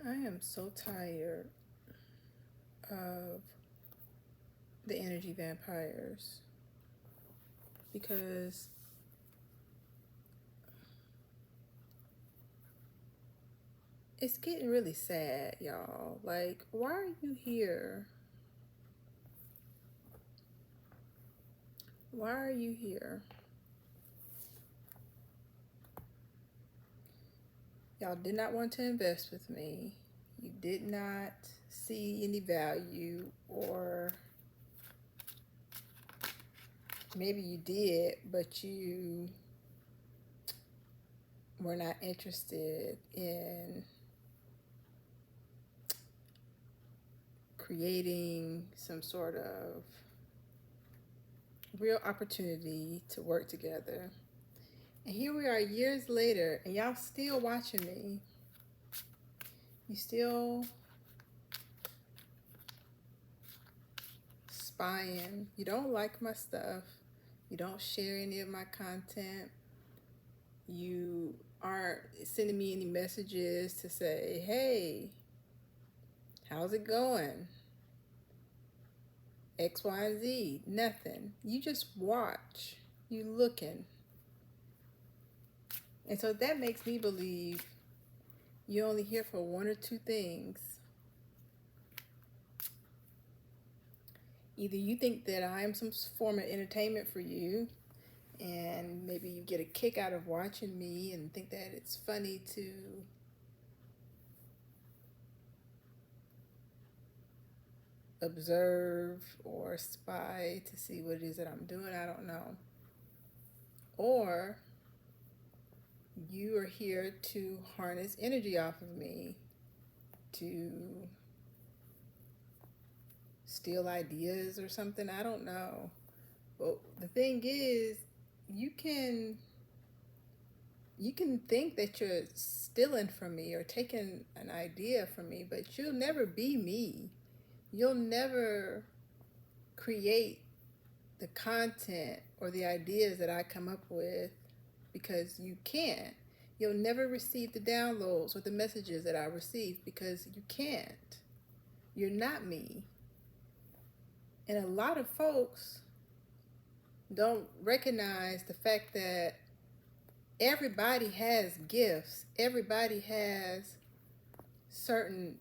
I am so tired of the energy vampires because it's getting really sad, y'all. Like, why are you here? Why are you here? Y'all did not want to invest with me. You did not see any value, or maybe you did, but you were not interested in creating some sort of real opportunity to work together. And here we are years later, and y'all still watching me. You still spying. You don't like my stuff. You don't share any of my content. You aren't sending me any messages to say, hey, how's it going? X, Y, and Z. Nothing. You just watch. You looking. And so that makes me believe you're only here for one or two things. Either you think that I am some form of entertainment for you, and maybe you get a kick out of watching me and think that it's funny to observe or spy to see what it is that I'm doing. I don't know. Or you are here to harness energy off of me, to steal ideas or something. I don't know. But the thing is, you can think that you're stealing from me or taking an idea from me, but you'll never be me. You'll never create the content or the ideas that I come up with because you can't. You'll never receive the downloads or the messages that I receive because you can't. You're not me. And a lot of folks don't recognize the fact that everybody has gifts. Everybody has certain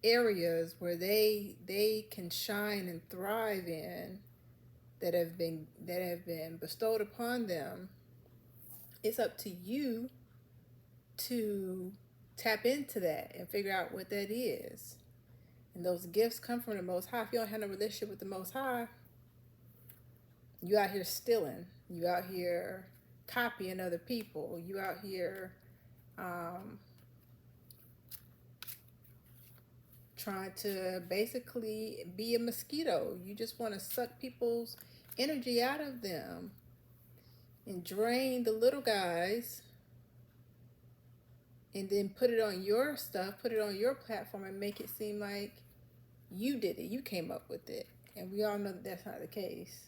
areas where they can shine and thrive in that have been bestowed upon them. It's up to you to tap into that and figure out what that is. And those gifts come from the Most High. If you don't have a relationship with the Most High, you out here stealing. You out here copying other people. You out here trying to basically be a mosquito. You just want to suck people's energy out of them and drain the little guys, and then put it on your stuff, put it on your platform, and make it seem like you did it, you came up with it. And we all know that that's not the case.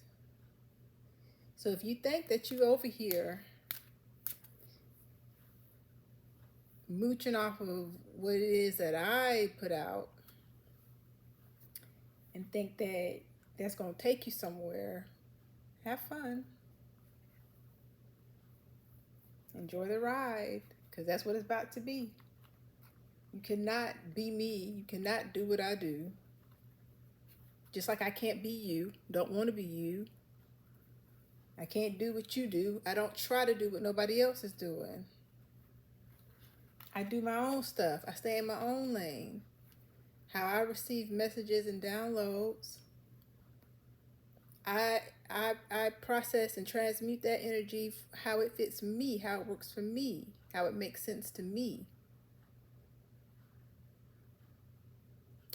So if you think that you over here mooching off of what it is that I put out and think that that's going to take you somewhere, have fun. Enjoy the ride, because that's what it's about to be. You cannot be me. You cannot do what I do. Just like I can't be you. Don't want to be you. I can't do what you do. I don't try to do what nobody else is doing. I do my own stuff. I stay in my own lane. How I receive messages and downloads, I process and transmute that energy how it fits me, how it works for me, how it makes sense to me.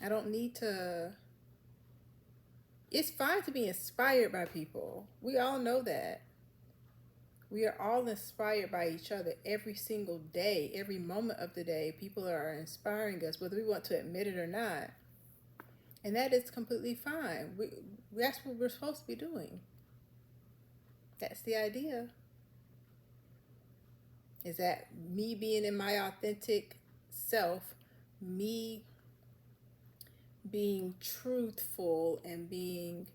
I don't need to. It's fine to be inspired by people. We all know that. We are all inspired by each other every single day, every moment of the day. People are inspiring us, whether we want to admit it or not. And that is completely fine. That's what we're supposed to be doing. That's the idea. Is that me being in my authentic self me being truthful and being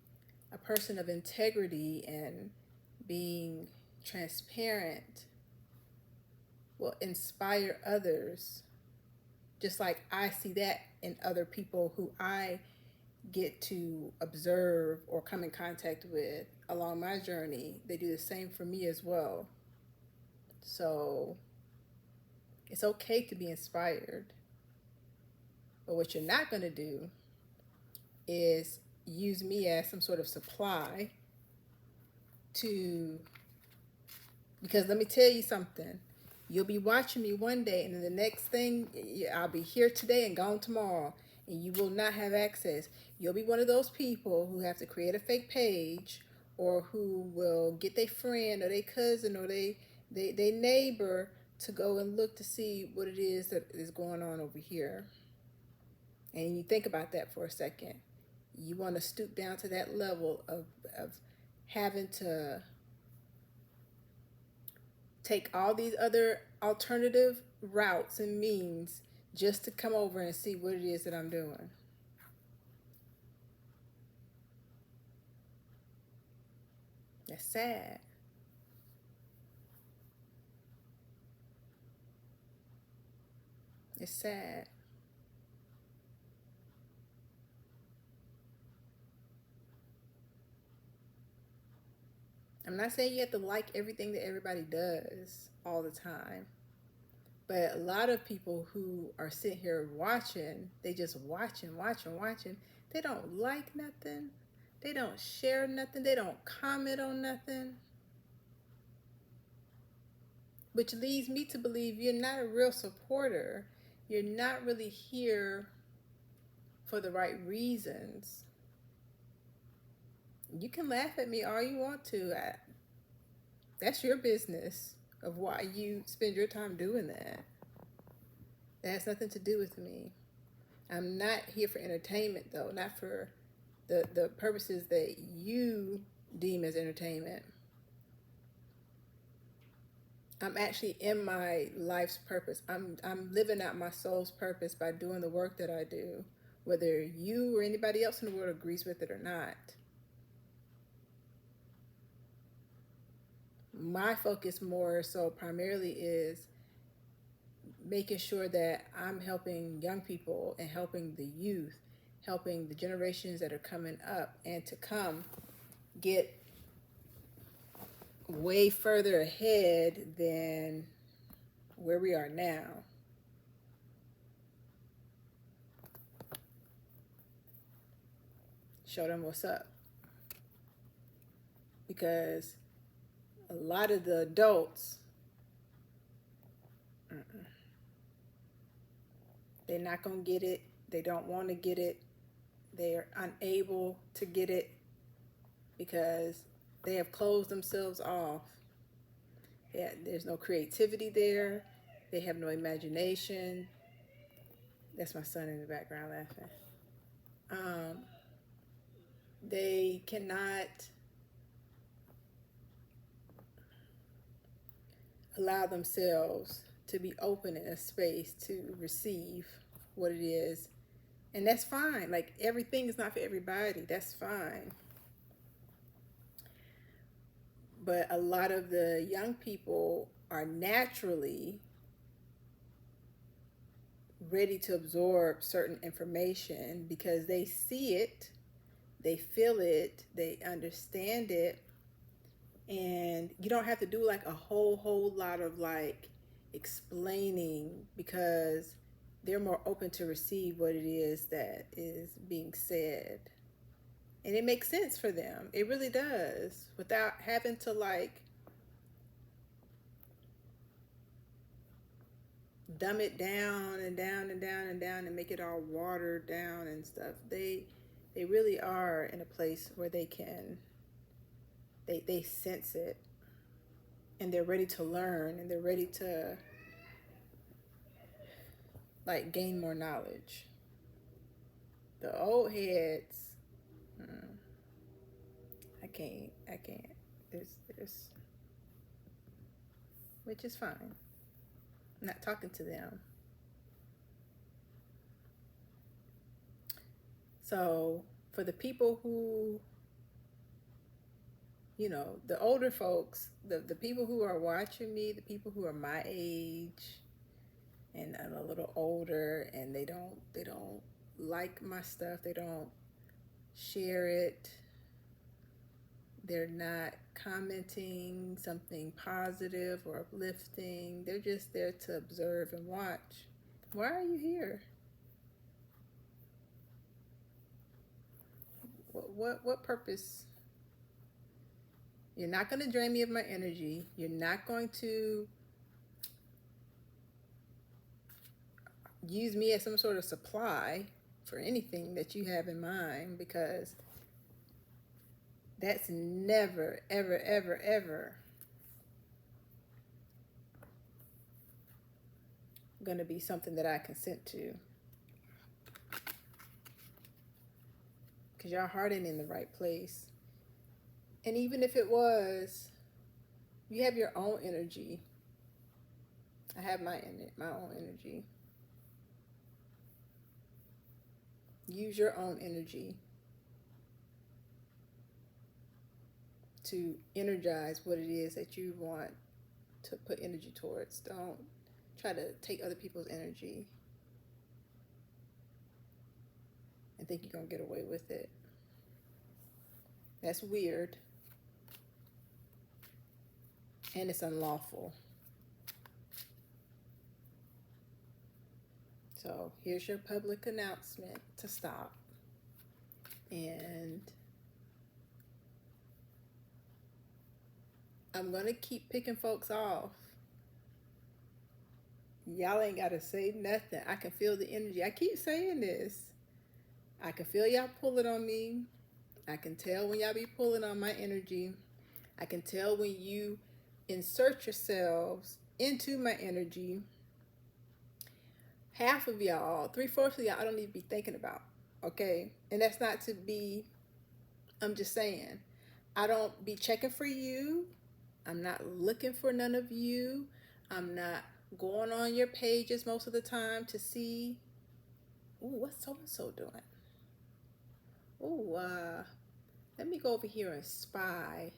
a person of integrity and being transparent will inspire others, just like I see that in other people who I get to observe or come in contact with along my journey. They do the same for me as well. So it's okay to be inspired. But what you're not going to do is use me as some sort of supply to, because let me tell you something. You'll be watching me one day, and then the next thing, I'll be here today and gone tomorrow, and you will not have access. You'll be one of those people who have to create a fake page, or who will get their friend or their cousin or they neighbor to go and look to see what it is that is going on over here. And you think about that for a second. You want to stoop down to that level of having to take all these other alternative routes and means just to come over and see what it is that I'm doing. That's sad. It's sad. I'm not saying you have to like everything that everybody does all the time. But a lot of people who are sitting here watching, they just watching. They don't like nothing. They don't share nothing. They don't comment on nothing. Which leads me to believe you're not a real supporter. You're not really here for the right reasons. You can laugh at me all you want to. That's your business of why you spend your time doing that. That has nothing to do with me. I'm not here for entertainment, though, not for the purposes that you deem as entertainment. I'm actually in my life's purpose. I'm living out my soul's purpose by doing the work that I do, whether you or anybody else in the world agrees with it or not. My focus more so primarily is making sure that I'm helping young people and helping the youth, helping the generations that are coming up and to come get way further ahead than where we are now. Show them what's up. Because a lot of the adults, they're not going to get it. They don't want to get it. They're unable to get it because they have closed themselves off. Yeah, there's no creativity there. They have no imagination. That's my son in the background laughing. They cannot allow themselves to be open in a space to receive what it is. And that's fine. Like, everything is not for everybody. That's fine. But a lot of the young people are naturally ready to absorb certain information because they see it, they feel it, they understand it. And you don't have to do like a whole lot of like explaining because they're more open to receive what it is that is being said. And it makes sense for them. It really does. Without having to like dumb it down and down and down and down and make it all watered down and stuff. They really are in a place where they can, they sense it, and they're ready to learn, and they're ready to like gain more knowledge. The old heads, I can't. There's, which is fine. I'm not talking to them. So for the people who, the older folks, the people who are watching me, the people who are my age and a little older, and they don't like my stuff, they don't share it, they're not commenting something positive or uplifting, they're just there to observe and watch. Why are you here? What purpose? You're not going to drain me of my energy. You're not going to use me as some sort of supply for anything that you have in mind, because that's never, ever, ever, ever going to be something that I consent to. Because your heart ain't in the right place. And even if it was, you have your own energy. I have my own energy. Use your own energy to energize what it is that you want to put energy towards. Don't try to take other people's energy and think you're going to get away with it. That's weird. And it's unlawful. So here's your public announcement to stop. And I'm going to keep picking folks off. Y'all ain't got to say nothing. I can feel the energy. I keep saying this. I can feel y'all pulling on me. I can tell when y'all be pulling on my energy. I can tell when you insert yourselves into my energy. Half of y'all, 3/4 of y'all, I don't need to be thinking about, okay? And that's not to be, I'm just saying, I don't be checking for you. I'm not looking for none of you. I'm not going on your pages most of the time to see, ooh, what's so-and-so doing? Ooh, let me go over here and spy.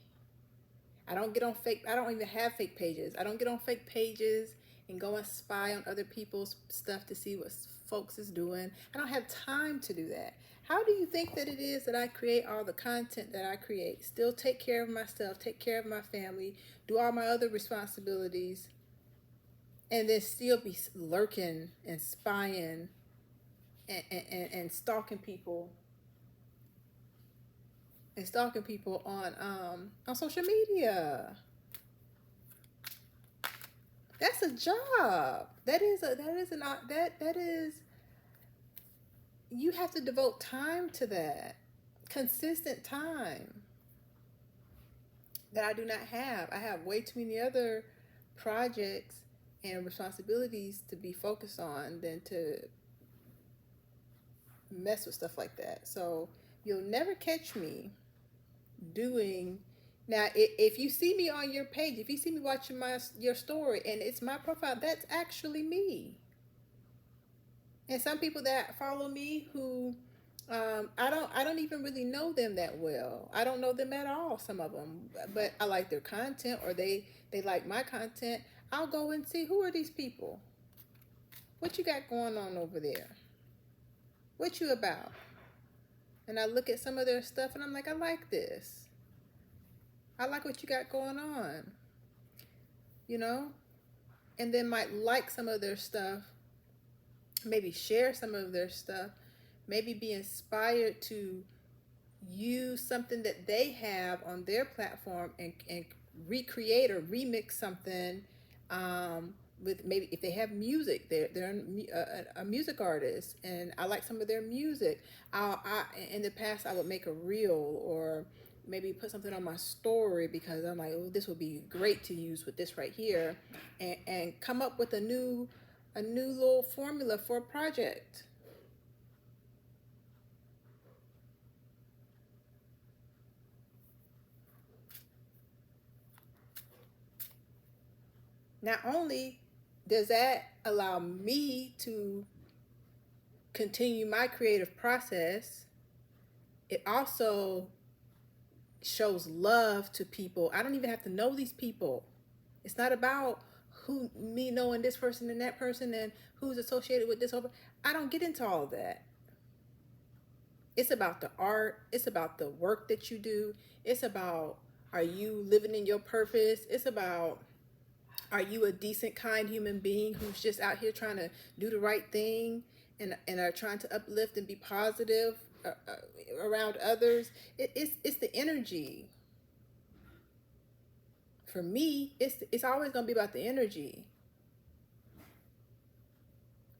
I don't even have fake pages. I don't get on fake pages and go and spy on other people's stuff to see what folks is doing. I don't have time to do that. How do you think that it is that I create all the content that I create? Still take care of myself, take care of my family, do all my other responsibilities, and then still be lurking and spying and stalking people on social media. That's a job. You have to devote time to that. Consistent time that I do not have. I have way too many other projects and responsibilities to be focused on than to mess with stuff like that. So you'll never catch me doing. Now, if you see me on your page, if you see me watching your story and it's my profile, that's actually me. And some people that follow me who I don't even really know them that well. I don't know them at all, some of them, but I like their content, or they like my content. I'll go and see, who are these people? What you got going on over there? What you about? And I look at some of their stuff and I'm like, I like this. I like what you got going on, and then might like some of their stuff, maybe share some of their stuff, maybe be inspired to use something that they have on their platform and recreate or remix something, with, maybe if they have music, they're a music artist and I like some of their music. In the past I would make a reel or maybe put something on my story because I'm like, oh, this would be great to use with this right here, and come up with a new little formula for a project. Not only does that allow me to continue my creative process, it also shows love to people. I don't even have to know these people. It's not about who me knowing this person and that person and who's associated with this. I don't get into all of that. It's about the art. It's about the work that you do. It's about, are you living in your purpose? It's about, are you a decent, kind human being who's just out here trying to do the right thing and are trying to uplift and be positive around others? It's the energy. For me, it's always going to be about the energy.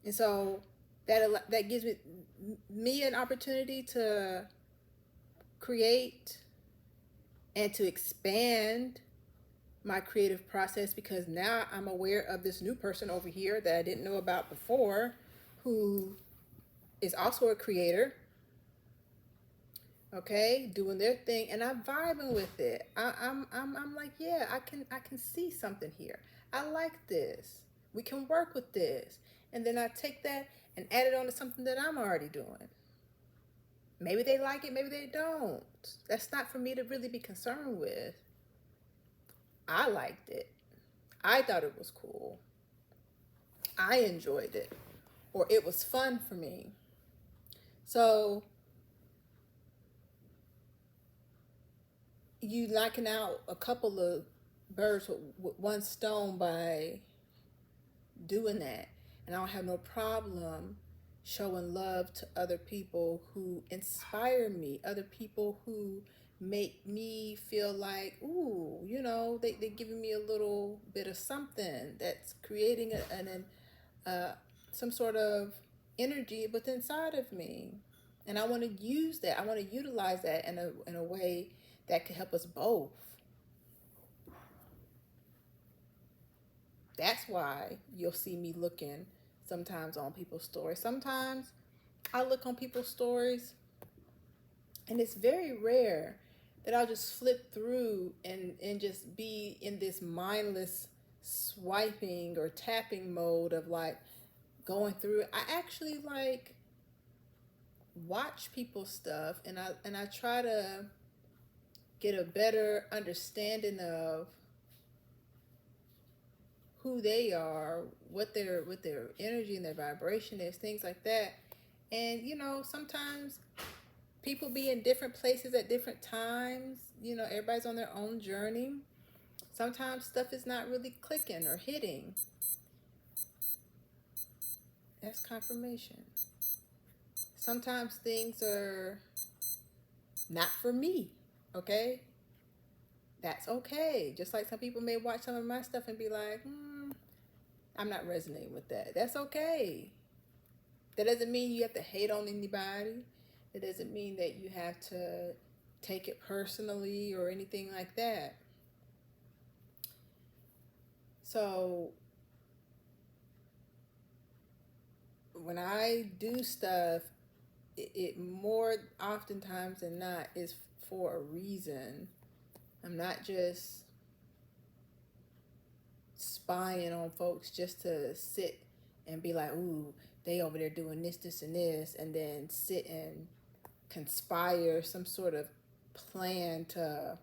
And so that gives me an opportunity to create and to expand my creative process, because now I'm aware of this new person over here that I didn't know about before, who is also a creator, okay, doing their thing, and I'm vibing with it. I'm like, yeah, I can see something here. I like this. We can work with this. And then I take that and add it on to something that I'm already doing. Maybe they like it, maybe they don't. That's not for me to really be concerned with. I liked it. I thought it was cool. I enjoyed it. Or it was fun for me. So you knocking out a couple of birds with one stone by doing that. And I don't have no problem showing love to other people who inspire me, other people who make me feel like, ooh, you know, they're giving me a little bit of something that's creating some sort of energy within inside of me. And I want to use that. I want to utilize that in a way that can help us both. That's why you'll see me looking sometimes on people's stories. Sometimes I look on people's stories, and it's very rare that I'll just flip through and just be in this mindless swiping or tapping mode of like going through it. I actually like watch people's stuff, and I try to get a better understanding of who they are, what their energy and their vibration is, things like that. And you know, sometimes people be in different places at different times. You know, everybody's on their own journey. Sometimes stuff is not really clicking or hitting. That's confirmation. Sometimes things are not for me, okay? That's okay. Just like some people may watch some of my stuff and be like, I'm not resonating with that. That's okay. That doesn't mean you have to hate on anybody. It doesn't mean that you have to take it personally or anything like that. So when I do stuff, it more oftentimes than not is for a reason. I'm not just spying on folks just to sit and be like, ooh, they over there doing this, and this, and then sit and conspire some sort of plan to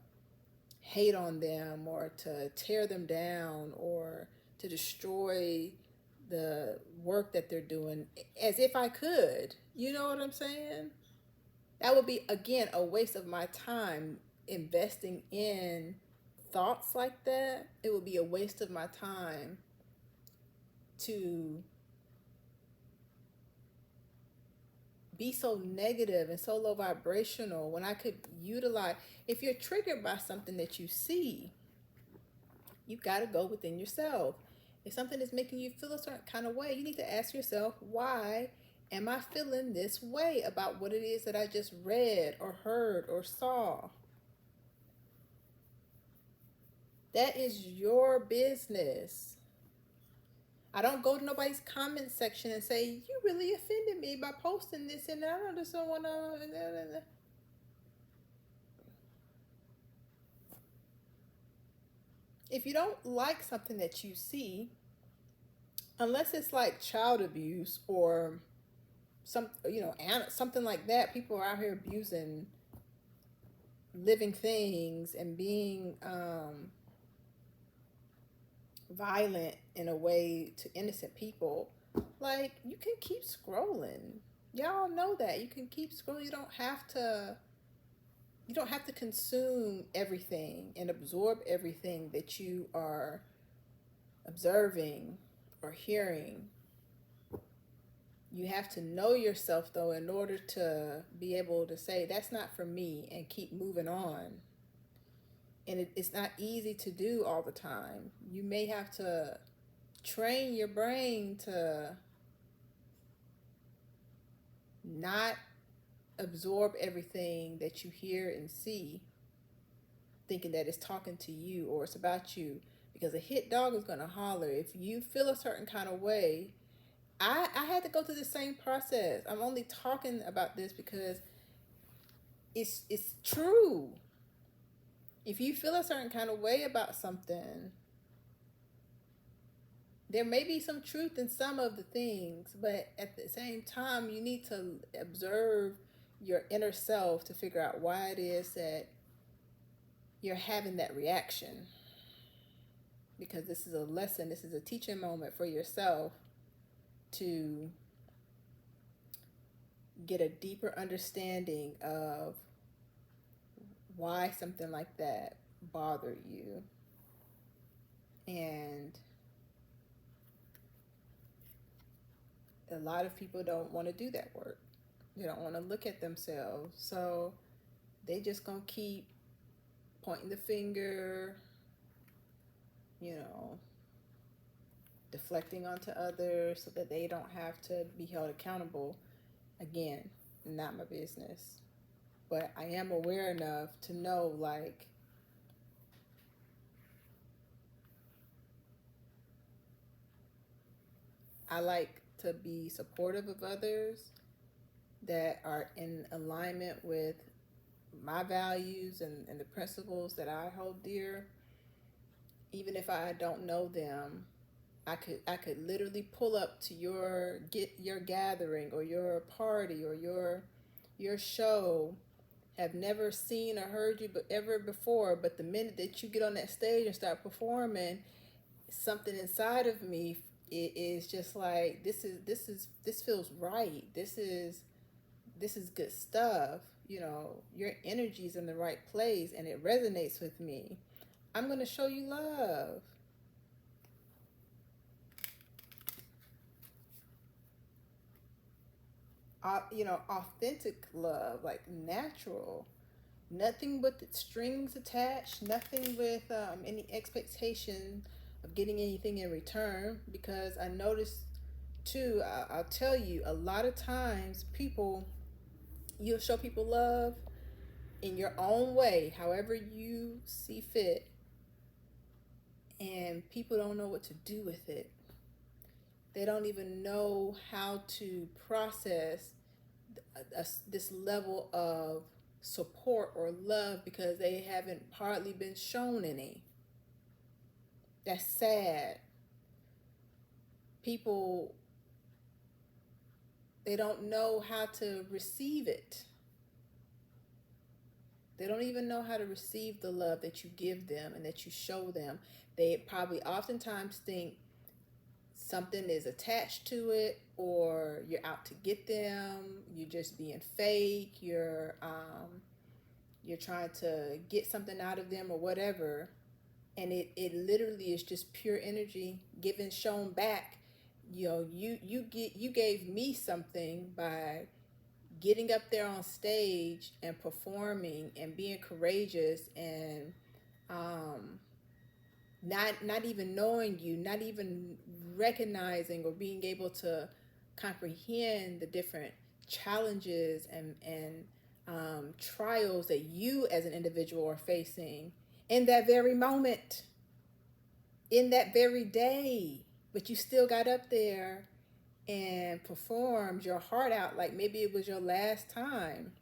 hate on them or to tear them down or to destroy the work that they're doing, as if I could. You know what I'm saying? That would be, again, a waste of my time investing in thoughts like that. It would be a waste of my time to be so negative and so low vibrational when I could utilize. If you're triggered by something that you see, you got to go within yourself. If something is making you feel a certain kind of way, you need to ask yourself, why am I feeling this way about what it is that I just read or heard or saw? That is your business. I don't go to nobody's comment section and say, you really offended me by posting this and I just don't want to. If you don't like something that you see, unless it's like child abuse or something like that, people are out here abusing living things and being violent in a way to innocent people, like, you can keep scrolling. Y'all know that. You can keep scrolling. You don't have to consume everything and absorb everything that you are observing or hearing. You have to know yourself, though, in order to be able to say, that's not for me, and keep moving on. And it's not easy to do all the time. You may have to train your brain to not absorb everything that you hear and see, thinking that it's talking to you or it's about you. Because a hit dog is going to holler. If you feel a certain kind of way, I had to go through the same process. I'm only talking about this because it's true. If you feel a certain kind of way about something, there may be some truth in some of the things, but at the same time, you need to observe your inner self to figure out why it is that you're having that reaction. Because this is a lesson, this is a teaching moment for yourself to get a deeper understanding of why something like that bothered you. And a lot of people don't want to do that work. They don't want to look at themselves. So they just gonna keep pointing the finger, deflecting onto others so that they don't have to be held accountable. Again, not my business. But I am aware enough to know, like, I like to be supportive of others that are in alignment with my values and the principles that I hold dear. Even if I don't know them, I could literally pull up to your gathering or your party or your show, have never seen or heard you ever before, but the minute that you get on that stage and start performing, something inside of me, it is just like, this feels right. This is good stuff. Your energy's in the right place and it resonates with me. I'm going to show you love. Authentic love, like natural. Nothing with strings attached, nothing with any expectation of getting anything in return. Because I noticed too, I'll tell you, a lot of times you'll show people love in your own way, however you see fit, and people don't know what to do with it. They don't even know how to process this level of support or love because they haven't hardly been shown any. That's sad. People, they don't know how to receive it. They don't even know how to receive the love that you give them and that you show them. They probably oftentimes think something is attached to it, or you're out to get them, you're just being fake, you're trying to get something out of them or whatever. And it literally is just pure energy given, shown back. You gave me something by getting up there on stage and performing and being courageous and not even knowing you, not even recognizing or being able to comprehend the different challenges and trials that you as an individual are facing in that very moment, in that very day. But you still got up there and performed your heart out like maybe it was your last time.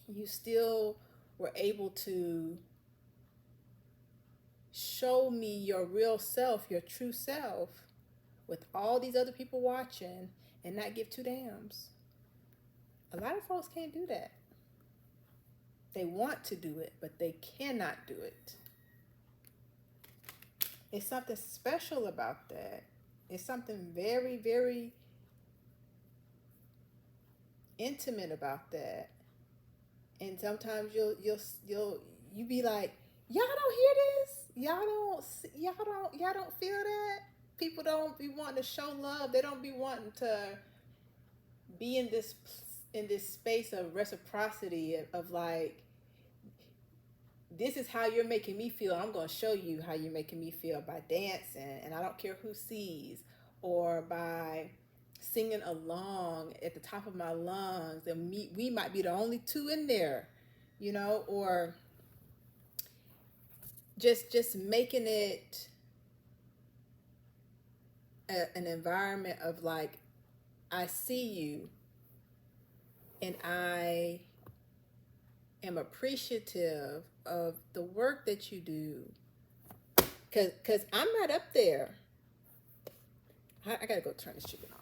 You still were able to show me your real self, your true self, with all these other people watching and not give two damns. A lot of folks can't do that. They want to do it, but they cannot do it. It's something special about that. It's something very, very intimate about that. And sometimes you be like, y'all don't hear this? Y'all don't feel that? People don't be wanting to show love. They don't be wanting to be in this space of reciprocity of like, this is how you're making me feel. I'm going to show you how you're making me feel by dancing, and I don't care who sees, or by singing along at the top of my lungs, and we might be the only two in there, or just making it an environment of like, I see you, and I am appreciative of the work that you do, because I'm not up there. I gotta go turn this chicken off.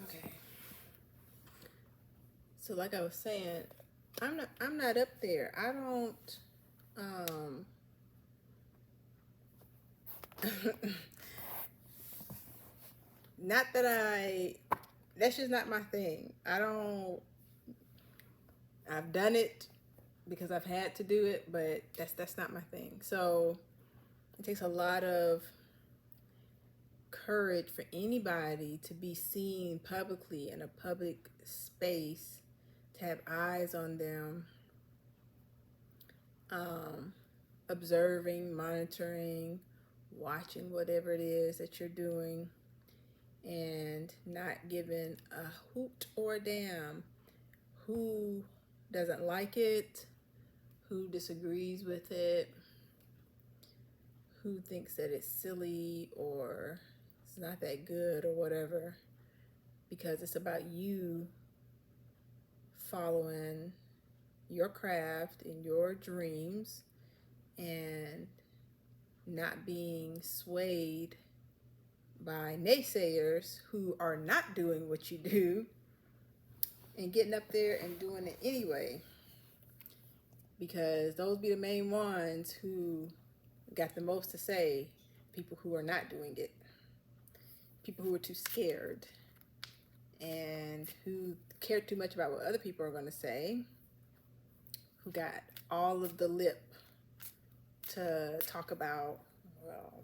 Okay. So like I was saying, I'm not up there. I don't not that that's just not my thing. I've done it because I've had to do it, but that's not my thing. So it takes a lot of courage for anybody to be seen publicly in a public space, to have eyes on them, observing, monitoring, watching whatever it is that you're doing, and not giving a hoot or a damn who doesn't like it, who disagrees with it, who thinks that it's silly or it's not that good or whatever, because it's about you following your craft and your dreams and not being swayed by naysayers who are not doing what you do and getting up there and doing it anyway, because those be the main ones who got the most to say. People who are not doing it, people who are too scared, and who care too much about what other people are going to say, who got all of the lip to talk about, well,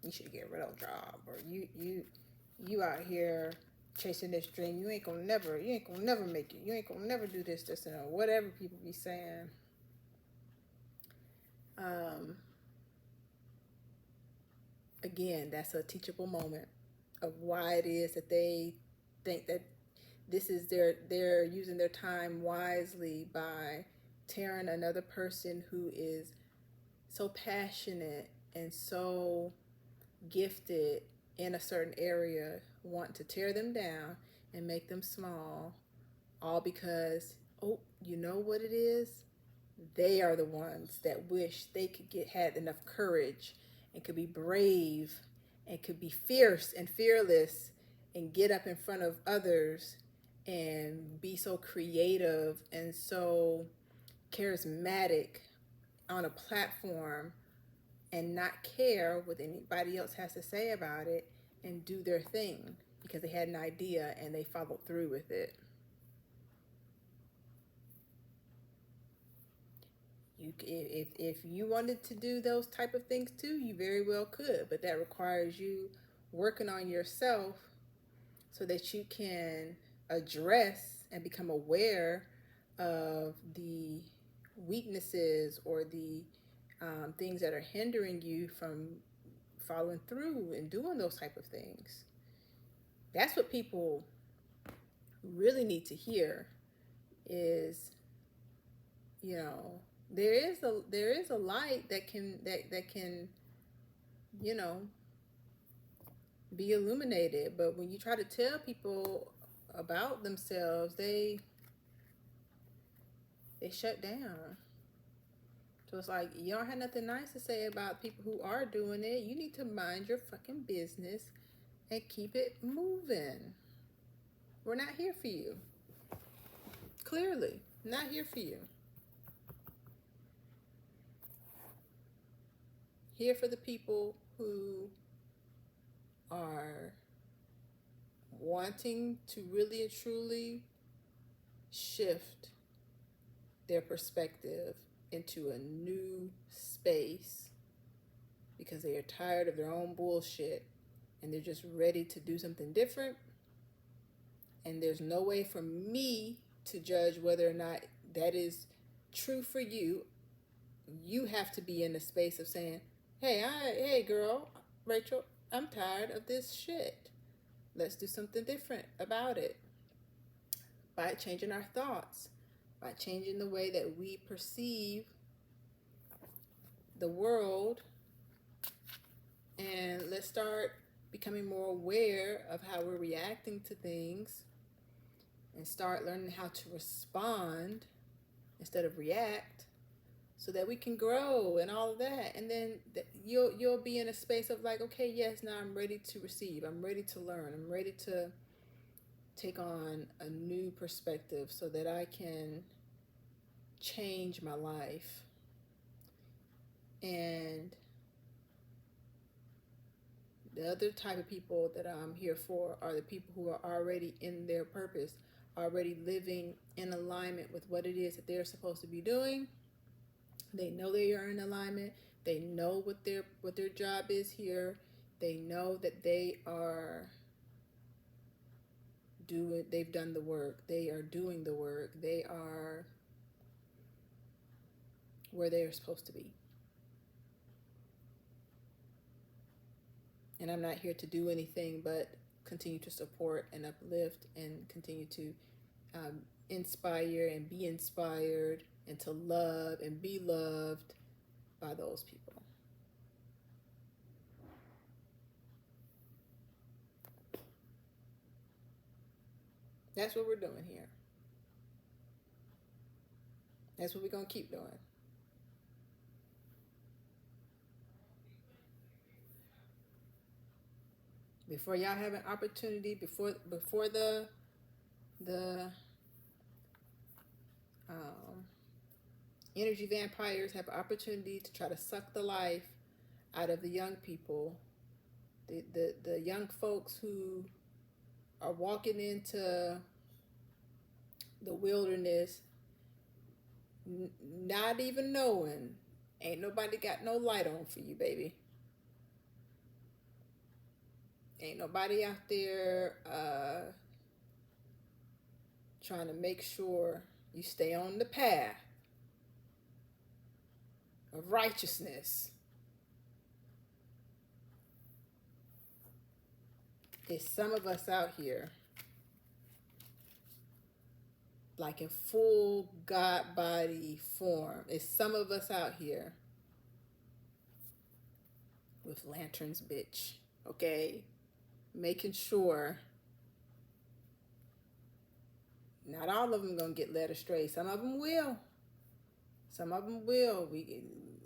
you should get a real job, or you out here chasing this dream. You ain't gonna never make it. You ain't gonna never do this, and whatever people be saying. Again, that's a teachable moment of why it is that they think that this is they're using their time wisely by tearing another person who is so passionate and so gifted in a certain area, want to tear them down and make them small, all because, oh, you know what it is? They are the ones that wish they could had enough courage and could be brave and could be fierce and fearless and get up in front of others and be so creative and so charismatic on a platform and not care what anybody else has to say about it and do their thing because they had an idea and they followed through with it. If you wanted to do those type of things too, you very well could, but that requires you working on yourself so that you can address and become aware of the weaknesses or the things that are hindering you from following through and doing those type of things. That's what people really need to hear is, you know, there is a light that can, you know, be illuminated. But when you try to tell people about themselves, they shut down. So it's like, you don't have nothing nice to say about people who are doing it. You need to mind your fucking business and keep it moving. We're not here for you. Clearly, not here for you. Here for the people who are wanting to really and truly shift their perspective into a new space because they are tired of their own bullshit and they're just ready to do something different. And there's no way for me to judge whether or not that is true for you. You have to be in the space of saying, hey girl, Rachel, I'm tired of this shit. Let's do something different about it. By changing our thoughts, by changing the way that we perceive the world, and let's start becoming more aware of how we're reacting to things and start learning how to respond instead of react so that we can grow and all of that. And then you'll be in a space of like, okay, yes, now I'm ready to receive. I'm ready to learn. I'm ready to take on a new perspective so that I can change my life. And the other type of people that I'm here for are the people who are already in their purpose, already living in alignment with what it is that they're supposed to be doing. They know they are in alignment. They know what their job is here. They know that they've done the work. They are doing the work. They are where they are supposed to be. And I'm not here to do anything but continue to support and uplift and continue to inspire and be inspired and to love and be loved by those people. That's what we're doing here. That's what we're going to keep doing. Before y'all have an opportunity, before the energy vampires have an opportunity to try to suck the life out of the young people, the young folks who are walking into the wilderness not even knowing, ain't nobody got no light on for you, baby. Ain't nobody out there trying to make sure you stay on the path of righteousness. It's some of us out here like in full God body form. It's some of us out here with lanterns, bitch. Okay? Making sure not all of them gonna get led astray. Some of them will. Some of them will.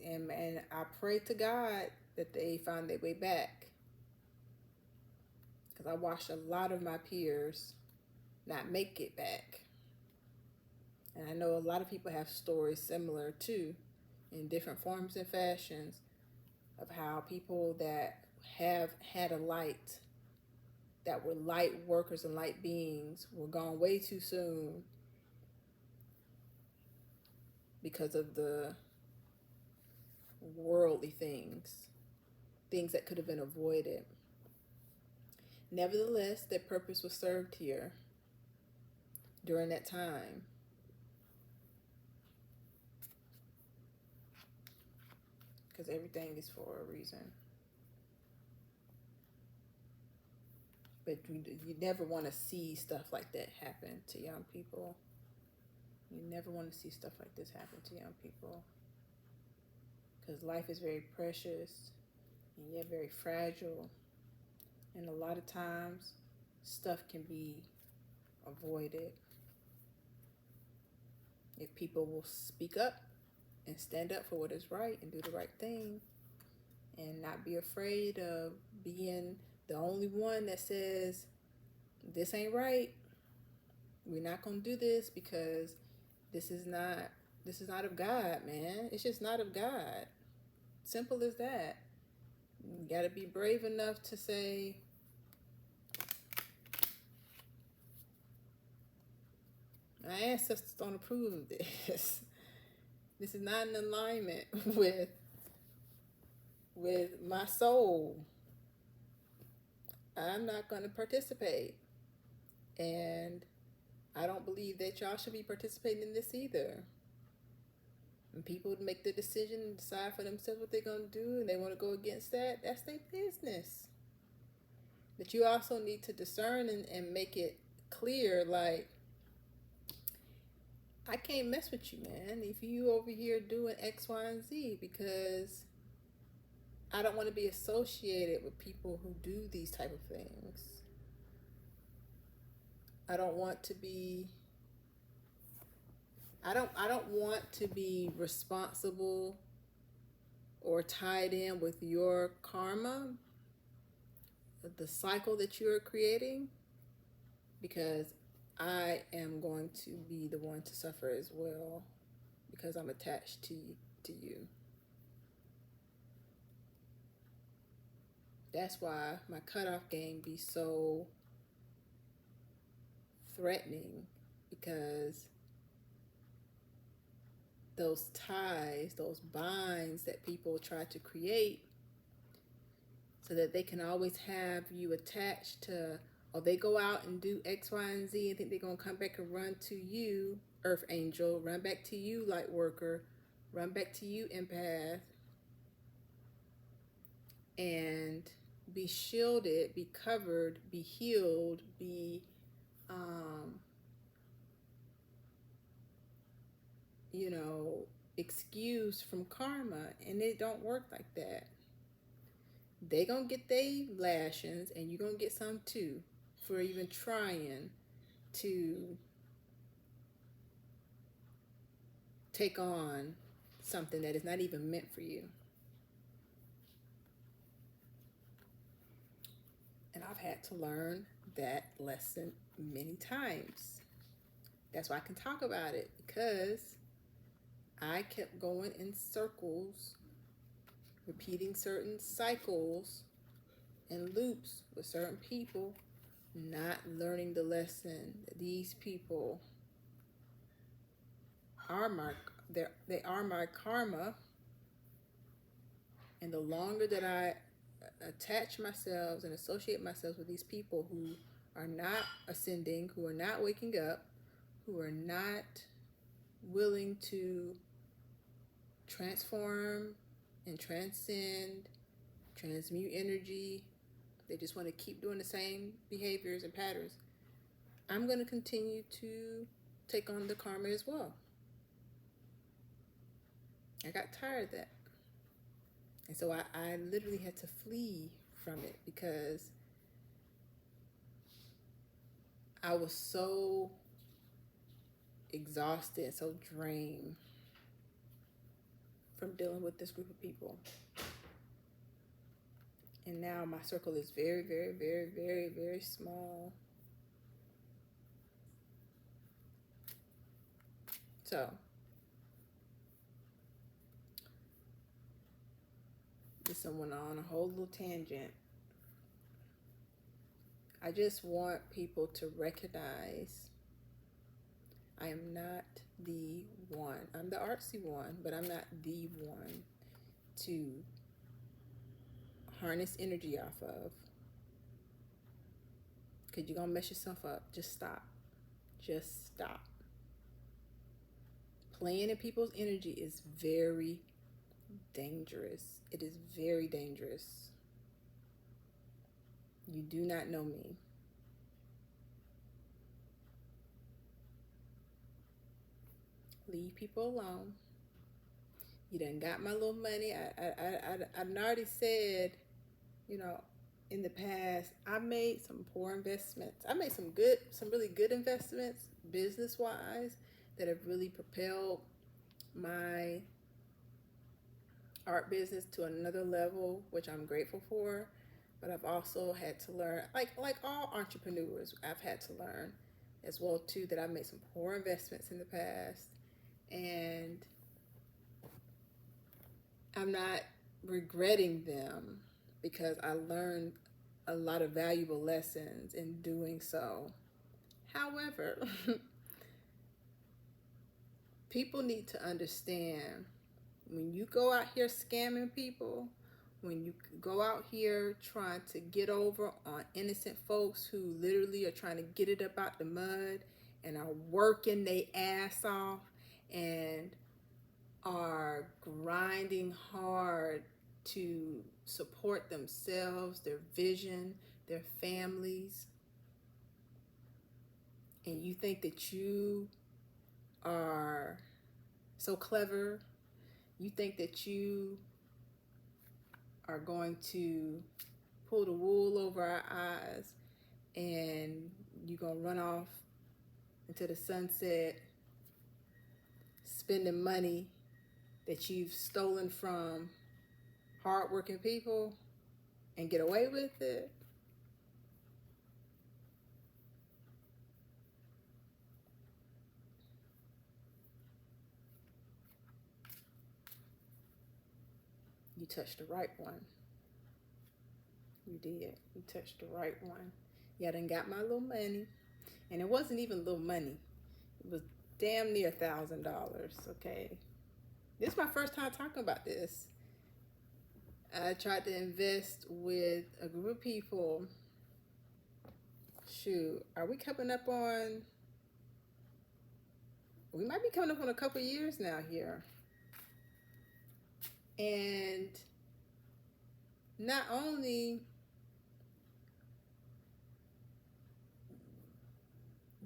And I pray to God that they find their way back. Because I watched a lot of my peers not make it back. And I know a lot of people have stories similar too, in different forms and fashions, of how people that have had a light, that were light workers and light beings, were gone way too soon because of the worldly things, things that could have been avoided. Nevertheless, their purpose was served here during that time. Because everything is for a reason. But you never want to see stuff like that happen to young people. You never want to see stuff like this happen to young people. Because life is very precious and yet very fragile. And a lot of times, stuff can be avoided if people will speak up and stand up for what is right and do the right thing and not be afraid of being the only one that says, this ain't right. We're not going to do this because this is not of God, man. It's just not of God. Simple as that. You got to be brave enough to say, my ancestors don't approve of this. This is not in alignment with my soul. I'm not going to participate. And I don't believe that y'all should be participating in this either. And people make the decision and decide for themselves what they're going to do, and they want to go against that, that's their business. But you also need to discern and make it clear, like, I can't mess with you, man, if you over here doing X, Y, and Z, because I don't want to be associated with people who do these type of things. I don't want to be responsible or tied in with your karma, the cycle that you're creating, because I am going to be the one to suffer as well because I'm attached to you. That's why my cutoff game be so threatening, because those ties, those binds that people try to create so that they can always have you attached to, or they go out and do X, Y, and Z and think they're going to come back and run to you, Earth Angel, run back to you, Light Worker, run back to you, Empath, and be shielded, be covered, be healed, be excused from karma. And it don't work like that. They gonna get their lashings, and you gonna get some too for even trying to take on something that is not even meant for you. And I've had to learn that lesson many times. That's why I can talk about it, because I kept going in circles, repeating certain cycles and loops with certain people, not learning the lesson that these people are they are my karma. And the longer that I attach myself and associate myself with these people who are not ascending, who are not waking up, who are not willing to transform and transcend, transmute energy, they just want to keep doing the same behaviors and patterns, I'm going to continue to take on the karma as well. I got tired of that. And so I literally had to flee from it, because I was so exhausted, so drained from dealing with this group of people. And now my circle is very, very, very, very, very small. So, this went on a whole little tangent. I just want people to recognize I am not the one. I'm the artsy one, but I'm not the one to harness energy off of. Because you're going to mess yourself up. Just stop. Just stop. Playing in people's energy is very dangerous. It is very dangerous. You do not know me. Leave people alone. You done got my little money. I already said, you know, in the past, I made some poor investments. I made some really good investments, business-wise, that have really propelled my art business to another level, which I'm grateful for. But I've also had to learn, like all entrepreneurs, I've had to learn as well too, that I made some poor investments in the past, and I'm not regretting them because I learned a lot of valuable lessons in doing so. However, people need to understand, when you go out here scamming people, when you go out here trying to get over on innocent folks who literally are trying to get it up out the mud and are working their ass off and are grinding hard to support themselves, their vision, their families, and you think that you are so clever, you think that you are going to pull the wool over our eyes and you're going to run off into the sunset spending money that you've stolen from hardworking people and get away with it. You touched the right one. You did. You touched the right one. Yeah, I done got my little money. And it wasn't even little money. It was damn near $1,000, okay? This is my first time talking about this. I tried to invest with a group of people. Shoot, are we coming up on... We might be coming up on a couple years now here. And not only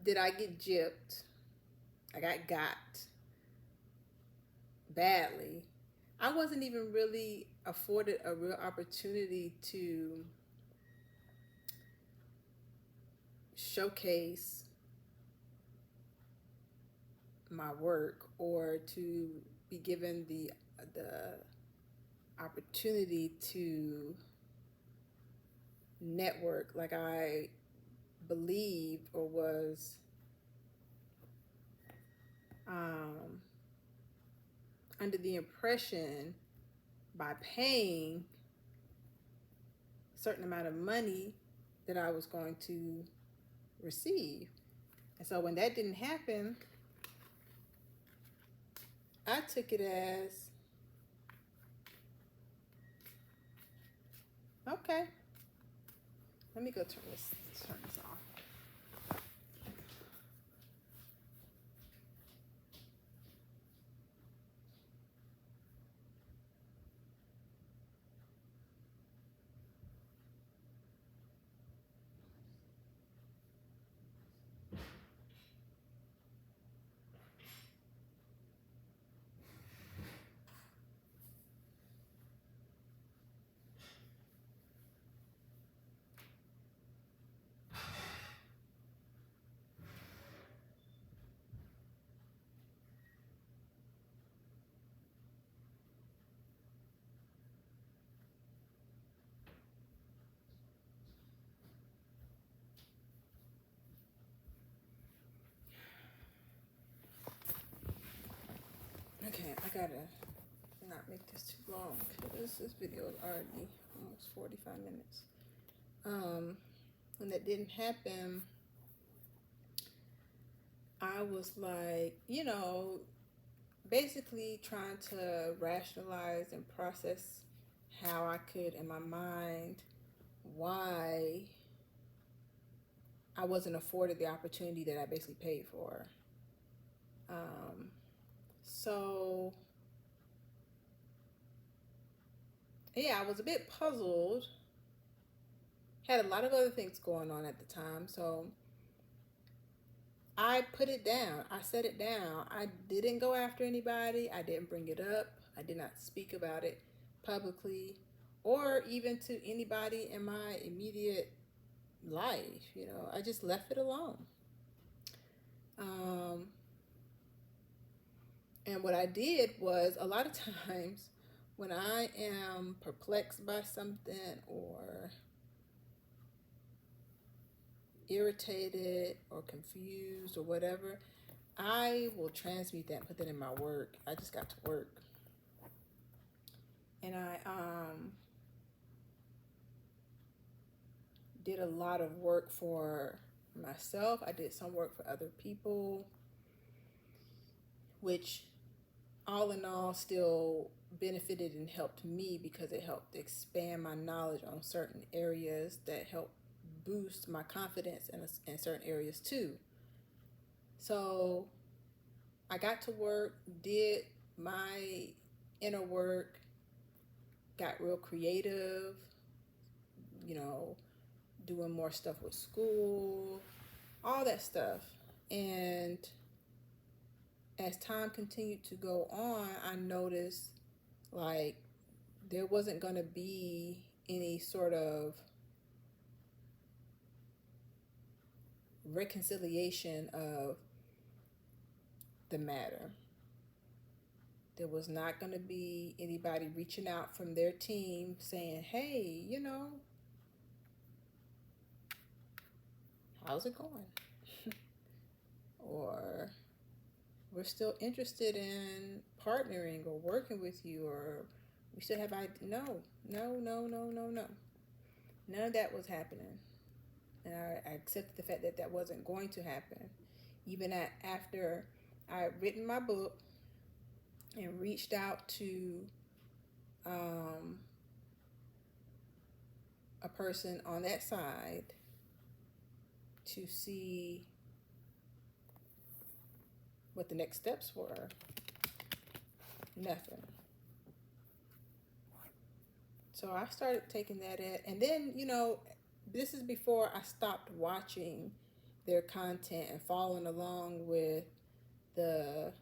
did I get gypped, I got badly. I wasn't even really afforded a real opportunity to showcase my work or to be given the opportunity to network like I believed or was under the impression by paying a certain amount of money that I was going to receive. And so when that didn't happen, I took it as, okay, let me go turn this off. Okay, I gotta not make this too long because this video is already almost 45 minutes. When that didn't happen, I was like, basically trying to rationalize and process how I could, in my mind, why I wasn't afforded the opportunity that I basically paid for. Um, so, yeah, I was a bit puzzled. Had a lot of other things going on at the time, so I put it down. I set it down. I didn't go after anybody. I didn't bring it up. I did not speak about it publicly or even to anybody in my immediate life. I just left it alone. Um, and what I did was, a lot of times when I am perplexed by something or irritated or confused or whatever, I will transmute that and put that in my work. I just got to work. And I did a lot of work for myself. I did some work for other people, which all in all still benefited and helped me because it helped expand my knowledge on certain areas that helped boost my confidence in certain areas too. So I got to work, did my inner work, got real creative, doing more stuff with school, all that stuff. And as time continued to go on, I noticed like there wasn't going to be any sort of reconciliation of the matter. There was not going to be anybody reaching out from their team saying, hey, how's it going? Or we're still interested in partnering or working with you, or we still have no. None of that was happening. And I accepted the fact that that wasn't going to happen. Even after I had written my book and reached out to a person on that side to see what the next steps were, nothing. So I started taking that and then, this is before I stopped watching their content and following along with the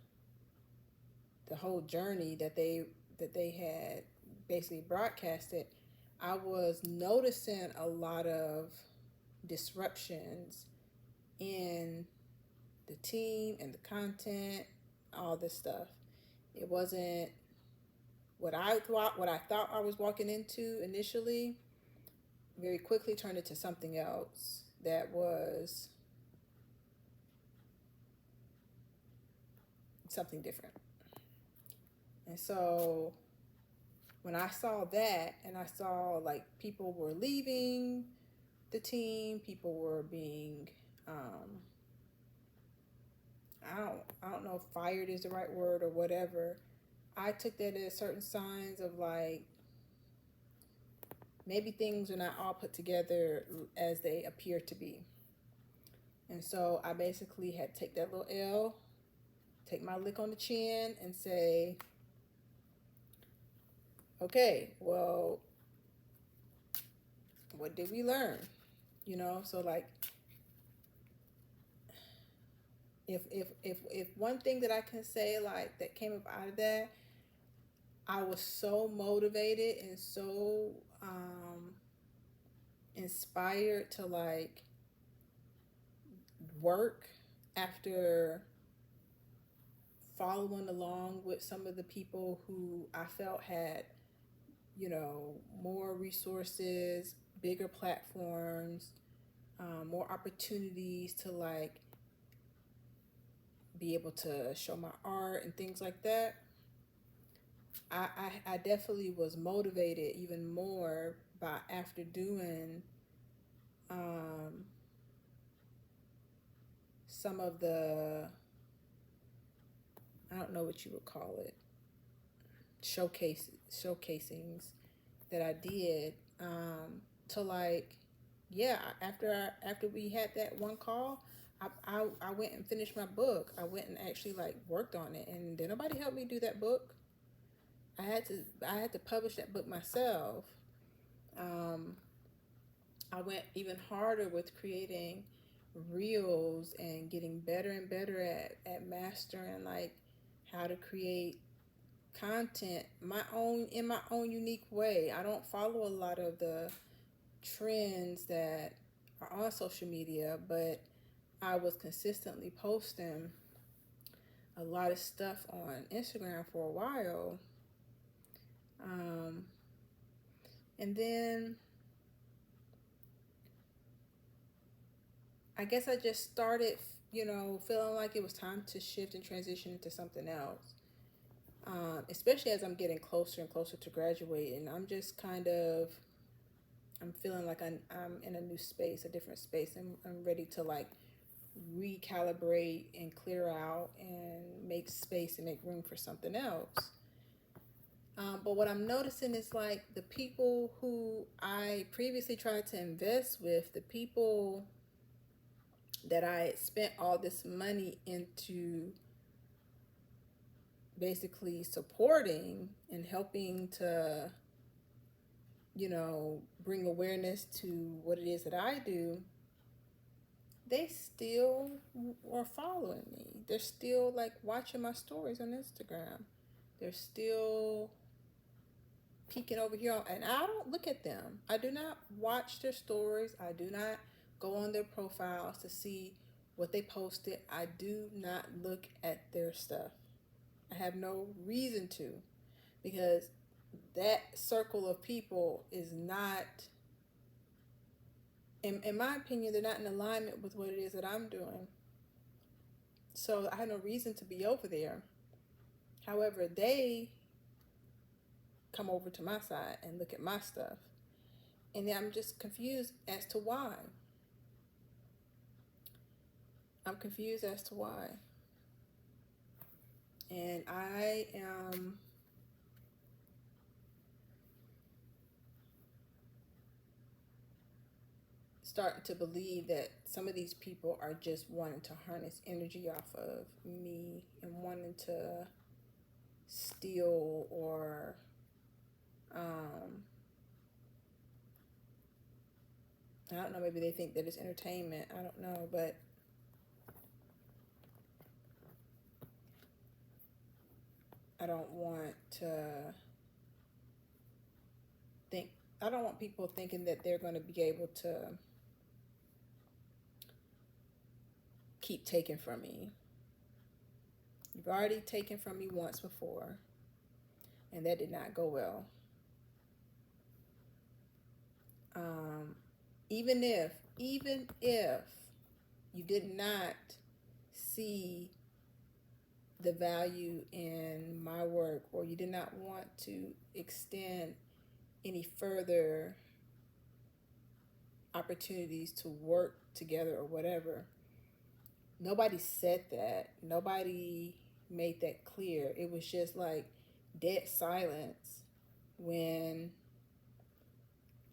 whole journey that they had basically broadcasted. I was noticing a lot of disruptions in the team and the content, all this stuff. It wasn't what I thought I was walking into initially. Very quickly turned into something else that was something different. And so when I saw that, and I saw like people were leaving the team, people were being I don't know if fired is the right word or whatever, I took that as certain signs of like maybe things are not all put together as they appear to be. And so I basically had to take that little L, take my lick on the chin, and say, okay, well, what did we learn? So like, if one thing that I can say like that came up out of that, I was so motivated and so inspired to like work after following along with some of the people who I felt had, more resources, bigger platforms, more opportunities to like be able to show my art and things like that. I definitely was motivated even more by after doing some of the I don't know what you would call it, showcasings that I did, to like, yeah, after we had that one call, I went and finished my book. I went and actually like worked on it, and then nobody helped me do that book. I had to publish that book myself. Um, I went even harder with creating reels and getting better and better at mastering like how to create content in my own unique way. I don't follow a lot of the trends that are on social media, but I was consistently posting a lot of stuff on Instagram for a while. Um, and then I guess I just started, feeling like it was time to shift and transition into something else. Especially as I'm getting closer and closer to graduating, I'm feeling like I'm in a new space, a different space, and I'm ready to like recalibrate and clear out and make space and make room for something else. But what I'm noticing is like the people who I previously tried to invest with, the people that I spent all this money into basically supporting and helping to, bring awareness to what it is that I do, they still are following me. They're still like watching my stories on Instagram. They're still peeking over here, and I don't look at them. I do not watch their stories. I do not go on their profiles to see what they posted. I do not look at their stuff. I have no reason to, because that circle of people is not, in my opinion, they're not in alignment with what it is that I'm doing. So I have no reason to be over there. However, they come over to my side and look at my stuff. And then I'm just confused as to why. I'm confused as to why. And I am starting to believe that some of these people are just wanting to harness energy off of me and wanting to steal or I don't know, maybe they think that it's entertainment. I don't know, but I don't want to think, I don't want people thinking that they're going to be able to keep taking from me. You've already taken from me once before, and that did not go well. Even if you did not see the value in my work, or you did not want to extend any further opportunities to work together or whatever, nobody said that. Nobody made that clear. It was just like dead silence when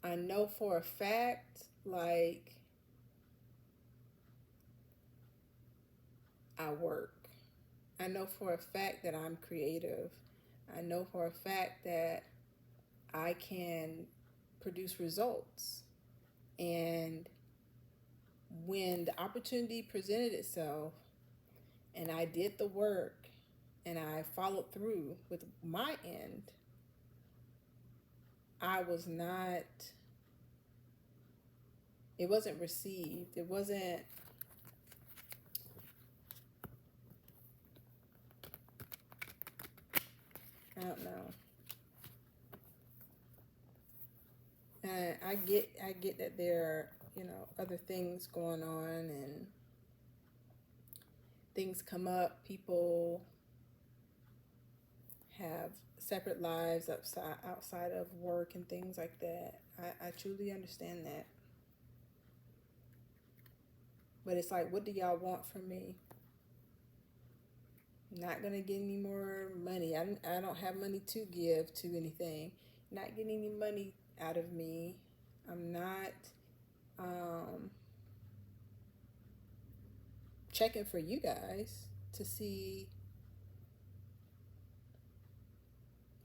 I know for a fact, like, I work. I know for a fact that I'm creative. I know for a fact that I can produce results. And when the opportunity presented itself and I did the work and I followed through with my end, I was not, it wasn't received. It wasn't, I don't know. And I get that there are, other things going on and things come up. People have separate lives outside of work and things like that. I truly understand that. But it's like, what do y'all want from me? Not gonna get any more money. I don't have money to give to anything. Not getting any money out of me. I'm not um, checking for you guys to see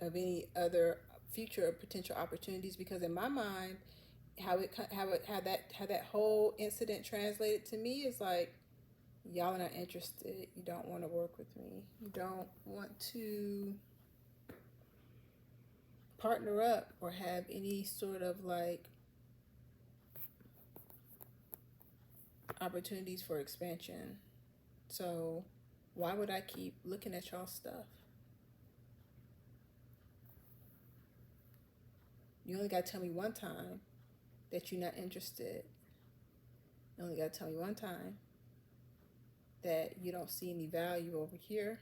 of any other future or potential opportunities, because in my mind, how that whole incident translated to me is like, y'all are not interested. You don't want to work with me. You don't want to partner up or have any sort of like opportunities for expansion. So why would I keep looking at y'all stuff? You only got to tell me one time that you're not interested. You only got to tell me one time that you don't see any value over here.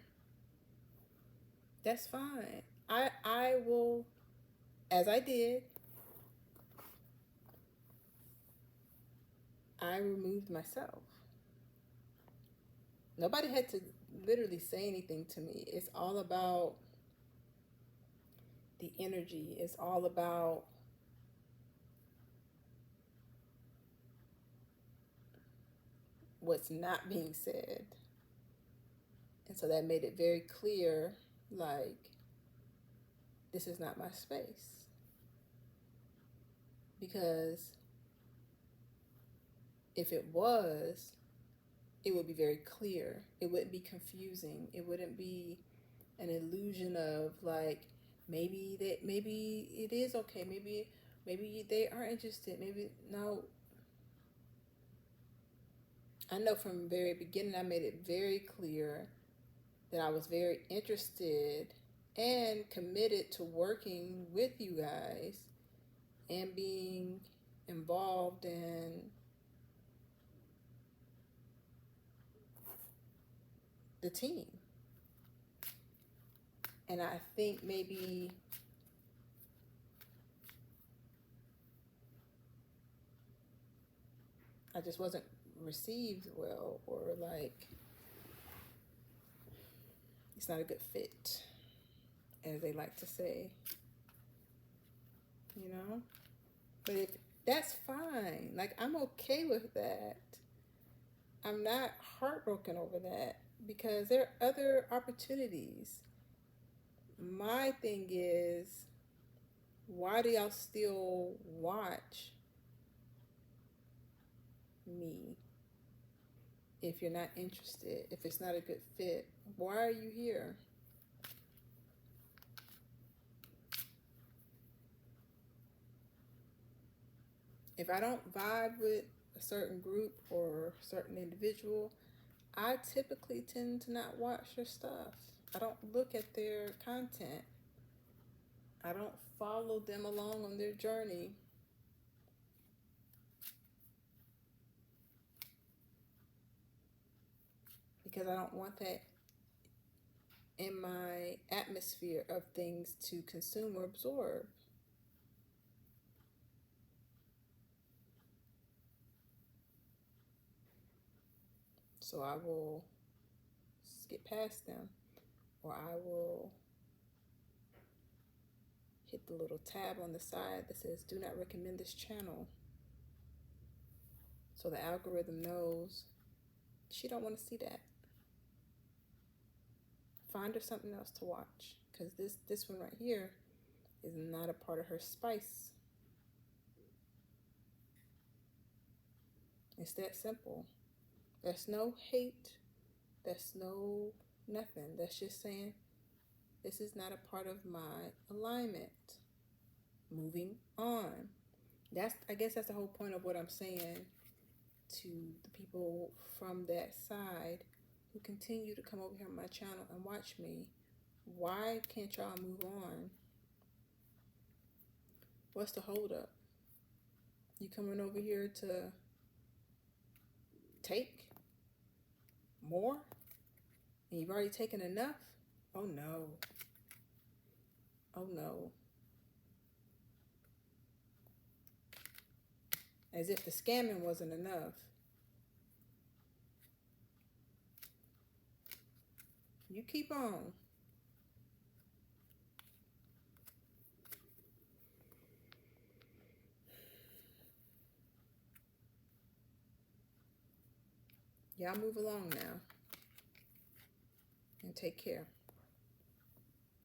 That's fine. I will, as I did, I removed myself. Nobody had to literally say anything to me. It's all about the energy. It's all about what's not being said. And so that made it very clear, like, this is not my space. Because if it was, it would be very clear. It wouldn't be confusing. It wouldn't be an illusion of like, maybe it is okay. Maybe they are interested. Maybe no. I know from the very beginning I made it very clear that I was very interested and committed to working with you guys and being involved in the team. And I think maybe I just wasn't received well, or like it's not a good fit, as they like to say, you know? But if that's fine, like I'm okay with that. I'm not heartbroken over that because there are other opportunities. My thing is, why do y'all still watch me if you're not interested? If it's not a good fit, why are you here? If I don't vibe with a certain group or a certain individual, I typically tend to not watch their stuff. I don't look at their content. I don't follow them along on their journey because I don't want that in my atmosphere of things to consume or absorb. So I will skip past them, or I will hit the little tab on the side that says do not recommend this channel, so the algorithm knows she don't want to see that. Find her something else to watch, because this one right here is not a part of her spice. It's that simple. There's no hate. There's no nothing. That's just saying this is not a part of my alignment. Moving on. I guess that's the whole point of what I'm saying to the people from that side who continue to come over here on my channel and watch me. Why can't y'all move on? What's the holdup? You coming over here to take more? And you've already taken enough? Oh no. Oh no. As if the scamming wasn't enough. You keep on. Y'all move along now and take care.